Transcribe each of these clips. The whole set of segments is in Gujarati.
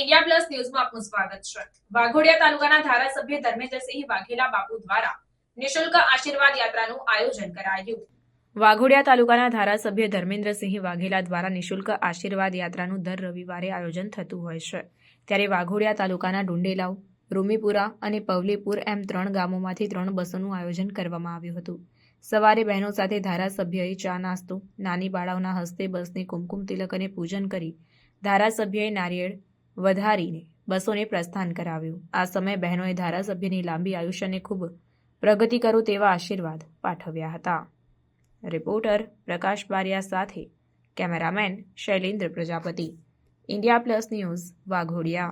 इंडिया प्लस न्यूज में आपનું સ્વાગત છે। વાઘોડિયા તાલુકાના ધારાસભ્ય ધર્મેન્દ્રસિંહ વાઘેલા બાપુ દ્વારા નિઃશુલ્ક આશીર્વાદ યાત્રાનું આયોજન કરાયું। વાઘોડિયા તાલુકાના ધારાસભ્ય ધર્મેન્દ્રસિંહ વાઘેલા દ્વારા નિઃશુલ્ક આશીર્વાદ યાત્રાનું દર રવિવારે આયોજન થતું હોય છે। ત્યારે વાઘોડિયા તાલુકાના ડુંડેલાવ, રૂમીપુરા અને પવલીપુર એમ 3 ગામોમાંથી 3 બસોનું આયોજન કરવામાં આવ્યું હતું। સવારે બહેનો સાથે ધારાસભ્યએ ચા નાસ્તો, નાની બાળાઓના હસ્તે બસને કુમકુમ તિલક અને પૂજન કરી ધારાસભ્યએ નારિયેળ વધારીને બસોને પ્રસ્થાન કરાવ્યું। આ સમયે બહેનોએ ધારાસભ્યની લાંબી આયુષ્ય અને ખૂબ પ્રગતિ કરો તેવા આશીર્વાદ પાઠવ્યા હતા। રિપોર્ટર પ્રકાશ બારિયા સાથે cameraman Shailendra Prajapati, India plus news Waghodia.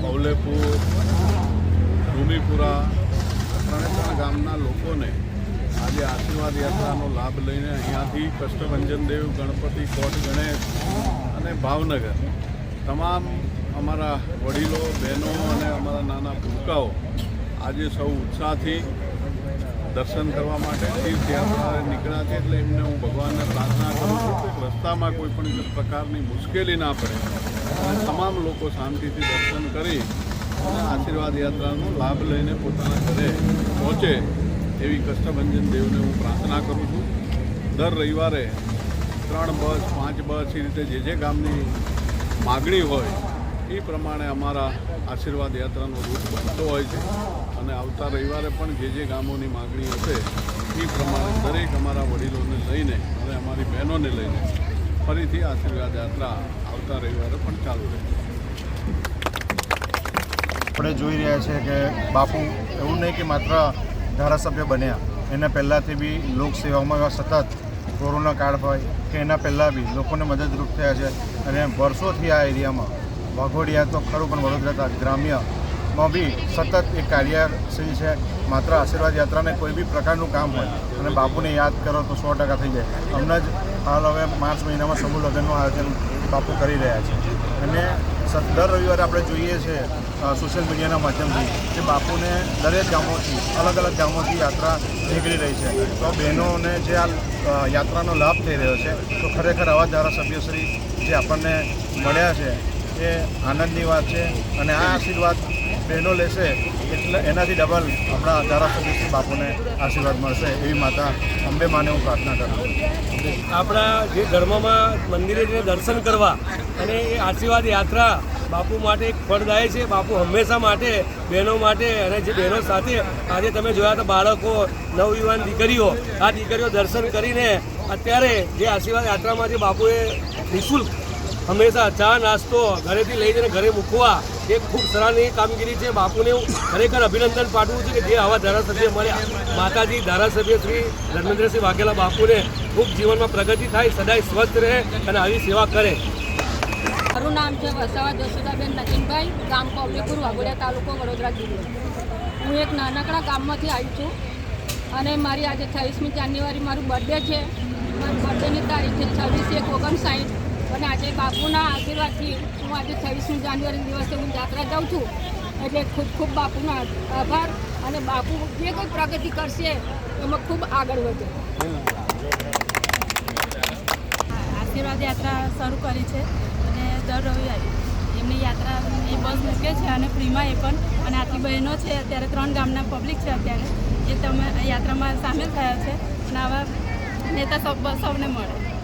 Pavlepur, Rumipura ત્રણે ગામના લોકોને આજે આશીર્વાદ યાત્રાનો લાભ લઈને અહીંયાથી કષ્ટભંજન દેવ, ગણપતિ, કોટ ગણેશ અને ભાવનગર તમામ અમારા વડીલો, બહેનો અને અમારા નાના ભૂલકાઓ આજે સૌ ઉત્સાહથી દર્શન કરવા માટે તીર્થયાત્રાએ નીકળ્યા છે। એટલે એમને હું ભગવાનને પ્રાર્થના કરું છું કે રસ્તામાં કોઈ પણ પ્રકારની મુશ્કેલી ના પડે અને તમામ લોકો શાંતિથી દર્શન કરી અને આશીર્વાદ યાત્રાનો લાભ લઈને પોતાના ઘરે પહોંચે એવી કષ્ટભંજન દેવને હું પ્રાર્થના કરું છું। દર રવિવારે 3 બસ, 5 બસ એ રીતે જે ગામની માગણી હોય એ પ્રમાણે અમારા આશીર્વાદ યાત્રાનો રૂટ બનતો હોય છે અને આવતા રવિવારે પણ જે ગામોની માગણી હશે એ પ્રમાણે દરેક અમારા વડીલોને લઈને અને અમારી બહેનોને લઈને ફરીથી આશીર્વાદ યાત્રા આવતા રવિવારે પણ ચાલુ રહેશે। આપણે જોઈ રહ્યા છીએ કે બાપુ એવું નહીં કે માત્ર ધારાસભ્ય બન્યા, એના પહેલાંથી બી લોકસેવામાં સતત કોરોના કાળ હોય કે એના પહેલાં બી લોકોને મદદરૂપ થયા છે અને વર્ષોથી આ એરિયામાં વાઘોડિયા તો ખરું પણ વડોદરા ગ્રામ્યમાં બી સતત એક કાર્યશીલ છે। માત્ર આશીર્વાદ યાત્રાને કોઈ બી પ્રકારનું કામ હોય અને બાપુને યાદ કરો તો 100% થઈ જાય। હમણાં જ હાલ હવે માર્ચ મહિનામાં સમૂહ લગ્નનું આયોજન બાપુ કરી રહ્યા છે અને દર રવિવારે આપણે જોઈએ છીએ સોશિયલ મીડિયાના માધ્યમથી કે બાપુને દરેક ગામોથી અલગ અલગ ગામોથી યાત્રા નીકળી રહી છે। તો બહેનોને જે આ યાત્રાનો લાભ થઈ રહ્યો છે તો ખરેખર આવા ધારાસભ્યશ્રી જે આપણને મળ્યા છે એ આનંદની વાત છે અને આ આશીર્વાદ બહેનો લેશે એટલે એનાથી ડબલ આપણા ધારાસભ્યશ્રી બાપુને આશીર્વાદ મળશે એવી માતા અંબે માને હું પ્રાર્થના કરું છું। આપણા જે ધર્મમાં મંદિરે જઈને દર્શન કરવા અને એ આશીર્વાદ યાત્રા બાપુ માટે એક ફળદાયી છે। બાપુ હંમેશા માટે બહેનો માટે અને જે બહેનો સાથે આજે તમે જોયા તો બાળકો, નવયુવાન દીકરીઓ, આ દીકરીઓ દર્શન કરીને અત્યારે જે આશીર્વાદ યાત્રામાં જે બાપુએ નિઃશુલ્ક હંમેશા ચા નાસ્તો ઘરેથી લઈ જઈને ઘરે મૂકવા એ ખૂબ સરાહનીય કામગીરી છે। બાપુને હું ખરેખર અભિનંદન પાઠવું છું કે જે આવા ધારાસભ્ય મળ્યા। માતાજી ધારાસભ્ય શ્રી ધર્મેન્દ્રસિંહ વાઘેલા બાપુને ખૂબ જીવનમાં પ્રગતિ થાય, સદાય સ્વસ્થ રહે અને આવી સેવા કરે। મારું નામ છે વસાવા જશોદાબેન નજીનભાઈ, ગામ પવલીપુર, વાઘોડિયા તાલુકો, વડોદરા જિલ્લો। હું એક નાનકડા ગામમાંથી આવી છું અને મારી આજે 28મી જાન્યુઆરી મારું બર્થડે છે। મારી બર્થડેની તારીખ છે 26/1/1959 અને આજે બાપુના આશીર્વાદથી હું આજે 26મી જાન્યુઆરી દિવસે હું યાત્રા જાઉં છું। એટલે ખૂબ ખૂબ બાપુનો આભાર અને બાપુ જે કોઈ પ્રગતિ કરશે એમાં ખૂબ આગળ વધે। આશીર્વાદ યાત્રા શરૂ કરી છે અને દર રવિવારે એમની યાત્રા એ બસ મૂકે છે અને ફ્રીમાં એ પણ અને આટલી બહેનો છે અત્યારે 3 ગામના પબ્લિક છે અત્યારે એ તમે યાત્રામાં સામેલ થયા છે અને આવા નેતા સૌને મળે।